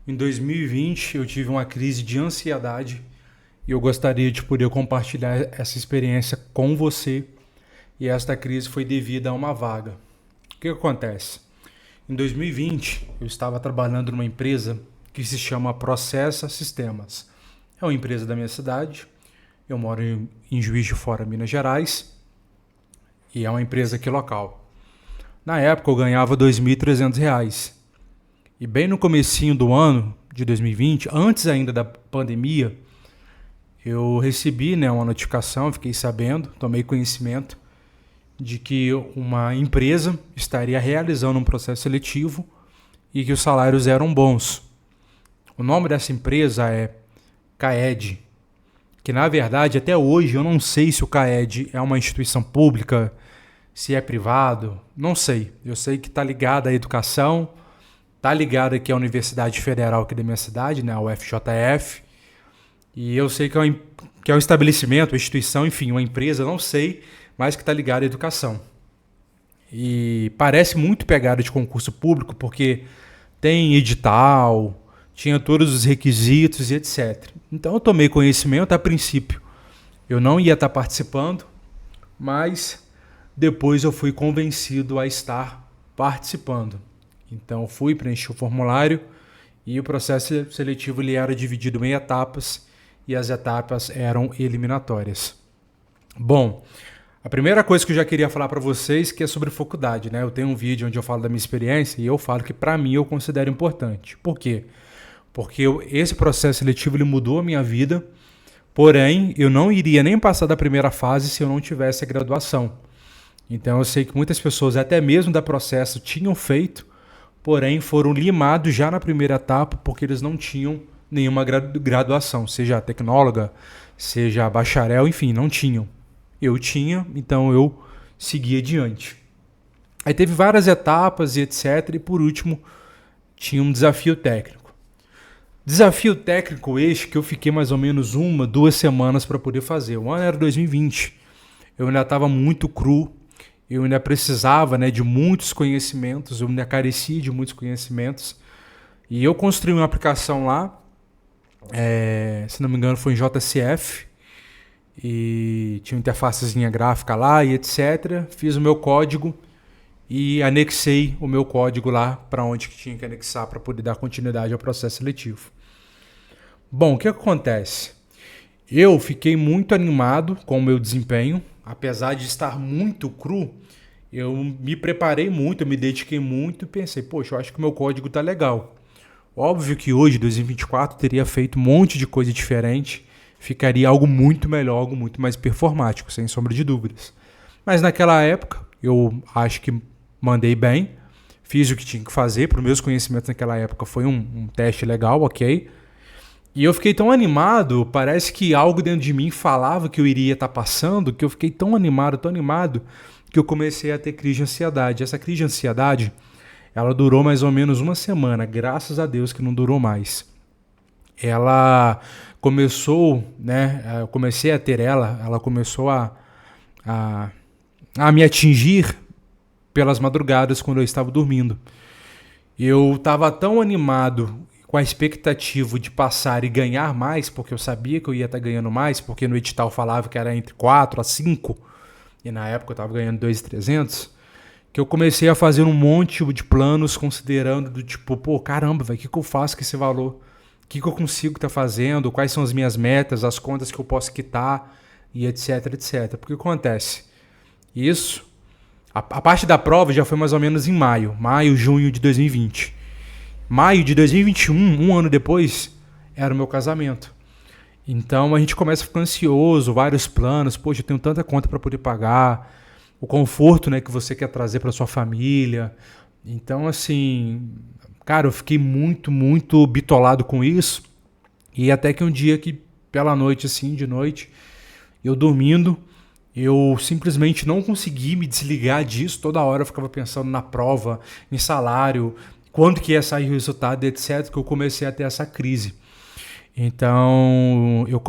Em 2020, eu tive uma crise de ansiedade e eu gostaria de poder compartilhar essa experiência com você. E esta crise foi devida a uma vaga. O que acontece? Em 2020, eu estava trabalhando numa empresa que se chama Processa Sistemas. É uma empresa da minha cidade. Eu moro em Juiz de Fora, Minas Gerais, e é uma empresa aqui local. Na época, eu ganhava R$ 2.300. E bem no comecinho do ano de 2020, antes ainda da pandemia, eu recebi, uma notificação, fiquei sabendo, tomei conhecimento de que uma empresa estaria realizando um processo seletivo e que os salários eram bons. O nome dessa empresa é CAED, que na verdade até hoje eu não sei se o CAED é uma instituição pública, se é privado, não sei. Eu sei que está ligado à educação, está ligado aqui à Universidade Federal aqui da minha cidade, a UFJF, e eu sei que é um estabelecimento, uma instituição, enfim, uma empresa, não sei, mas que está ligado à educação. E parece muito pegada de concurso público, porque tem edital, tinha todos os requisitos e etc. Então eu tomei conhecimento a princípio. Eu não ia estar participando, mas depois eu fui convencido a estar participando. Então fui preencher o formulário e o processo seletivo ele era dividido em etapas e as etapas eram eliminatórias. Bom, a primeira coisa que eu já queria falar para vocês que é sobre faculdade, Eu tenho um vídeo onde eu falo da minha experiência e eu falo que para mim eu considero importante. Por quê? Porque esse processo seletivo ele mudou a minha vida, porém eu não iria nem passar da primeira fase se eu não tivesse a graduação. Então eu sei que muitas pessoas, até mesmo da processo, tinham feito, porém foram limados já na primeira etapa porque eles não tinham nenhuma graduação, seja tecnóloga, seja bacharel, enfim, não tinham. Eu tinha, então eu segui adiante. Aí teve várias etapas e etc. E por último, tinha um desafio técnico. Desafio técnico este que eu fiquei mais ou menos 2 semanas para poder fazer. O ano era 2020. Eu ainda estava muito cru. Eu ainda precisava de muitos conhecimentos. Eu ainda carecia de muitos conhecimentos. E eu construí uma aplicação lá. Se não me engano foi em JCF. E tinha uma interfacezinha gráfica lá e etc. Fiz o meu código e anexei o meu código lá para onde que tinha que anexar para poder dar continuidade ao processo seletivo. Bom, o que acontece? Eu fiquei muito animado com o meu desempenho, apesar de estar muito cru, eu me preparei muito, eu me dediquei muito e pensei, poxa, eu acho que o meu código tá legal. Óbvio que hoje, 2024, teria feito um monte de coisa diferente, ficaria algo muito melhor, algo muito mais performático, sem sombra de dúvidas. Mas naquela época, eu acho que mandei bem, fiz o que tinha que fazer, para os meus conhecimentos naquela época foi um teste legal, ok? E eu fiquei tão animado, parece que algo dentro de mim falava que eu iria estar passando, que eu fiquei tão animado, que eu comecei a ter crise de ansiedade. Essa crise de ansiedade, ela durou mais ou menos 1 semana, graças a Deus que não durou mais. Ela começou, eu comecei a ter ela começou a me atingir pelas madrugadas quando eu estava dormindo. Eu estava tão animado com a expectativa de passar e ganhar mais, porque eu sabia que eu ia estar ganhando mais, porque no edital falava que era entre 4 a 5, e na época eu estava ganhando 2.300, que eu comecei a fazer um monte de planos considerando do tipo, caramba, velho, o que eu faço com esse valor? O que eu consigo estar fazendo? Quais são as minhas metas, as contas que eu posso quitar e etc, etc. Porque o que acontece? Isso, a parte da prova já foi mais ou menos em maio, junho de 2020. Maio de 2021, um ano depois, era o meu casamento. Então a gente começa a ficar ansioso, vários planos, poxa, eu tenho tanta conta para poder pagar, o conforto que você quer trazer para sua família. Então, assim, cara, eu fiquei muito, muito bitolado com isso. E até que um dia que, pela noite, assim, de noite, eu dormindo, eu simplesmente não consegui me desligar disso. Toda hora eu ficava pensando na prova, em salário, quando que ia sair o resultado, etc., que eu comecei a ter essa crise. Então, eu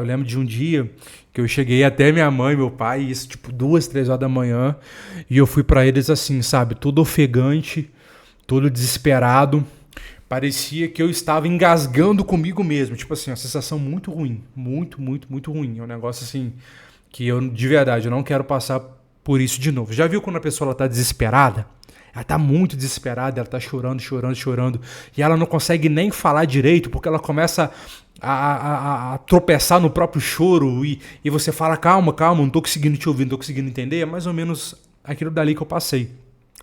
lembro de um dia que eu cheguei até minha mãe e meu pai, isso tipo 2, 3 horas da manhã, e eu fui pra eles assim, sabe, todo ofegante, todo desesperado, parecia que eu estava engasgando comigo mesmo. Tipo assim, uma sensação muito ruim. Muito, muito, muito ruim. É um negócio assim que eu, de verdade, eu não quero passar por isso de novo. Já viu quando a pessoa está desesperada? Ela tá muito desesperada, ela tá chorando, chorando, chorando. E ela não consegue nem falar direito, porque ela começa a tropeçar no próprio choro. E você fala, calma, calma, não tô conseguindo te ouvir, não tô conseguindo entender. É mais ou menos aquilo dali que eu passei.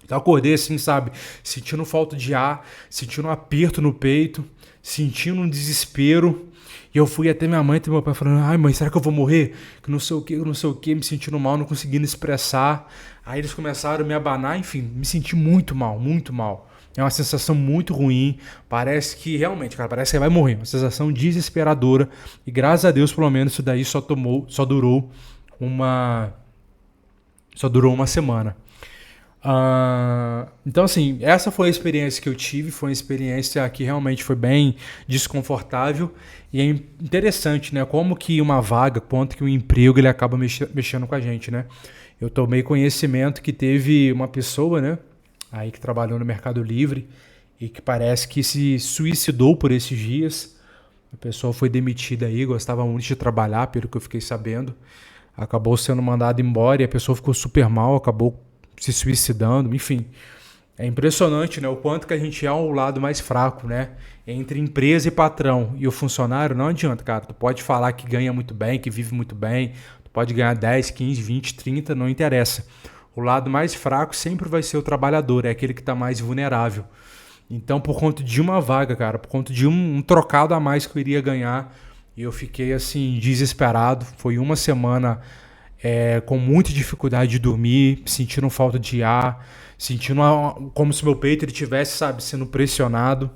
Então eu acordei assim, sabe? Sentindo falta de ar, sentindo um aperto no peito, sentindo um desespero. E eu fui até minha mãe e meu pai falando, ai mãe, será que eu vou morrer? Que não sei o que, não sei o que, me sentindo mal, não conseguindo expressar. Aí eles começaram a me abanar, enfim, me senti muito mal, muito mal. É uma sensação muito ruim, parece que realmente, cara, parece que vai morrer. Uma sensação desesperadora. E graças a Deus, pelo menos, isso daí só durou uma semana. Então, assim, essa foi a experiência que eu tive. Foi uma experiência que realmente foi bem desconfortável. E é interessante, né? Como que uma vaga, quanto que um emprego, ele acaba mexendo com a gente, né? Eu tomei conhecimento que teve uma pessoa, né? Aí que trabalhou no Mercado Livre e que parece que se suicidou por esses dias. A pessoa foi demitida aí, gostava muito de trabalhar, pelo que eu fiquei sabendo. Acabou sendo mandada embora e a pessoa ficou super mal, acabou se suicidando, enfim. É impressionante, né? O quanto que a gente é um lado mais fraco, né? Entre empresa e patrão e o funcionário, não adianta, cara. Tu pode falar que ganha muito bem, que vive muito bem, tu pode ganhar 10, 15, 20, 30, não interessa. O lado mais fraco sempre vai ser o trabalhador, é aquele que está mais vulnerável. Então, por conta de uma vaga, cara, por conta de um trocado a mais que eu iria ganhar, eu fiquei assim, desesperado. Foi uma semana com muita dificuldade de dormir, sentindo falta de ar, sentindo como se meu peito ele tivesse, sabe, sendo pressionado.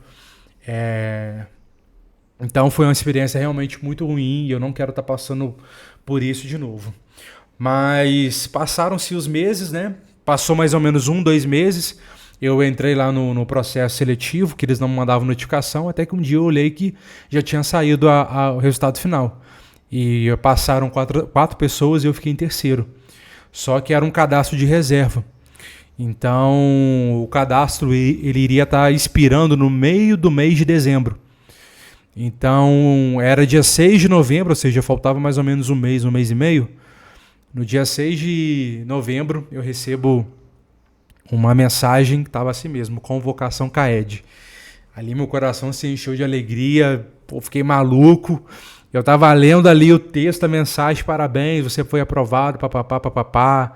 Então foi uma experiência realmente muito ruim e eu não quero estar passando por isso de novo. Mas passaram-se os meses, né? Passou mais ou menos 1, 2 meses. Eu entrei lá no processo seletivo, que eles não mandavam notificação, até que um dia eu olhei que já tinha saído o resultado final. E passaram quatro pessoas e eu fiquei em terceiro. Só que era um cadastro de reserva. Então o cadastro ele iria estar expirando no meio do mês de dezembro. Então era dia 6 de novembro, ou seja, faltava mais ou menos um mês e meio. No dia 6 de novembro eu recebo uma mensagem que estava assim mesmo, convocação CAED. Ali meu coração se encheu de alegria, fiquei maluco. Eu estava lendo ali o texto, a mensagem, parabéns, você foi aprovado, papapá, papapá.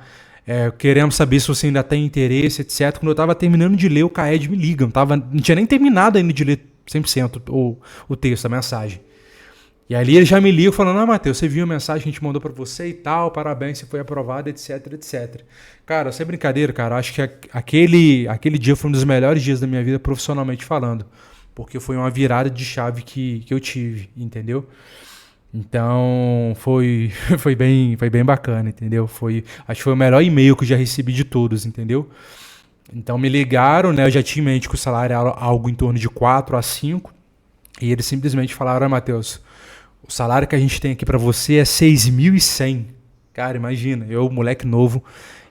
Queremos saber se você ainda tem interesse, etc. Quando eu estava terminando de ler, o CAED me liga. Não tinha nem terminado ainda de ler 100% o texto, a mensagem. E ali ele já me liga falando, Matheus, você viu a mensagem que a gente mandou para você e tal, parabéns, você foi aprovado, etc, etc. Cara, sem brincadeira, cara, acho que aquele dia foi um dos melhores dias da minha vida profissionalmente falando, porque foi uma virada de chave que eu tive, entendeu? Então foi bem bacana, entendeu? Acho que foi o melhor e-mail que eu já recebi de todos, entendeu? Então me ligaram, né? Eu já tinha em mente que o salário era algo em torno de 4 a 5, e eles simplesmente falaram, Matheus, o salário que a gente tem aqui pra você é 6.100. Cara, imagina, eu, moleque novo,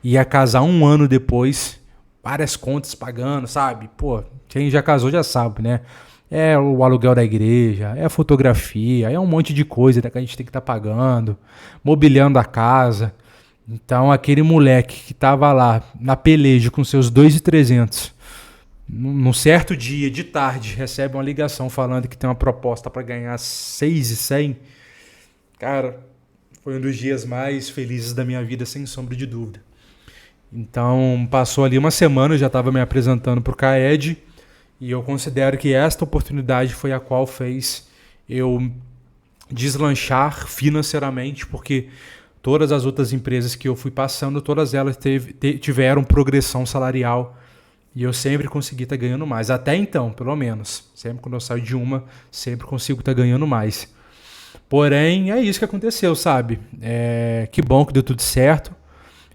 ia casar um ano depois, várias contas pagando, sabe? Pô, quem já casou já sabe, né? É o aluguel da igreja, é a fotografia, é um monte de coisa que a gente tem que estar pagando, mobiliando a casa. Então aquele moleque que tava lá na peleja com seus 2.300, num certo dia de tarde, recebe uma ligação falando que tem uma proposta para ganhar 6.100. Cara, foi um dos dias mais felizes da minha vida, sem sombra de dúvida. Então passou ali uma semana, eu já estava me apresentando para o CAED, e eu considero que esta oportunidade foi a qual fez eu deslanchar financeiramente, porque todas as outras empresas que eu fui passando, todas elas tiveram progressão salarial e eu sempre consegui estar ganhando mais. Até então, pelo menos. Sempre quando eu saio de uma, sempre consigo estar ganhando mais. Porém, é isso que aconteceu, sabe? Que bom que deu tudo certo.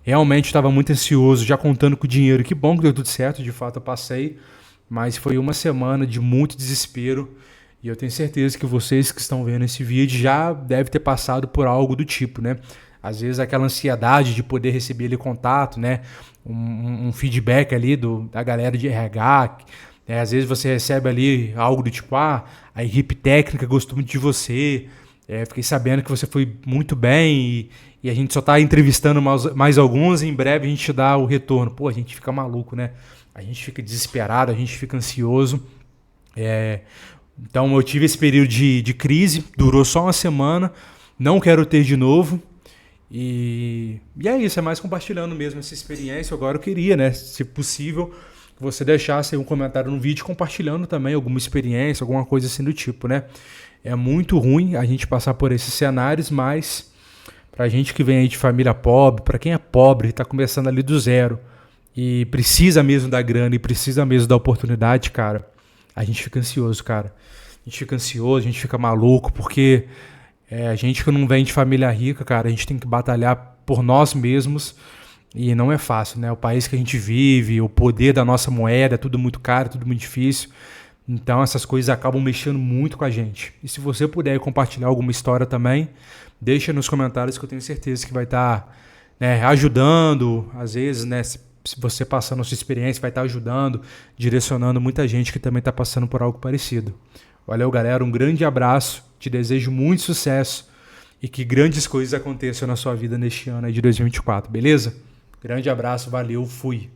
Realmente estava muito ansioso, já contando com o dinheiro. Que bom que deu tudo certo, de fato eu passei. Mas foi uma semana de muito desespero. E eu tenho certeza que vocês que estão vendo esse vídeo já devem ter passado por algo do tipo, né? Às vezes aquela ansiedade de poder receber ali contato, né? Um feedback ali da galera de RH, Às vezes você recebe ali algo do tipo, a equipe técnica gostou muito de você, fiquei sabendo que você foi muito bem e a gente só está entrevistando mais alguns e em breve a gente te dá o retorno. Pô, a gente fica maluco, né? A gente fica desesperado, a gente fica ansioso. Então eu tive esse período de crise, durou só uma semana, não quero ter de novo. E é isso, é mais compartilhando mesmo essa experiência. Agora eu queria, né, se possível, que você deixasse um comentário no vídeo compartilhando também alguma experiência, alguma coisa assim do tipo, né? É muito ruim a gente passar por esses cenários, mas pra gente que vem aí de família pobre, pra quem é pobre, tá começando ali do zero e precisa mesmo da grana e precisa mesmo da oportunidade, cara, a gente fica ansioso, cara. A gente fica ansioso, a gente fica maluco, porque a gente que não vem de família rica, cara, a gente tem que batalhar por nós mesmos e não é fácil, né? O país que a gente vive, o poder da nossa moeda, é tudo muito caro, tudo muito difícil. Então essas coisas acabam mexendo muito com a gente. E se você puder compartilhar alguma história também, deixa nos comentários que eu tenho certeza que vai estar ajudando, às vezes, né? Se você passando a sua experiência, vai estar ajudando, direcionando muita gente que também está passando por algo parecido. Valeu, galera. Um grande abraço. Te desejo muito sucesso e que grandes coisas aconteçam na sua vida neste ano aí de 2024, beleza? Grande abraço, valeu, fui.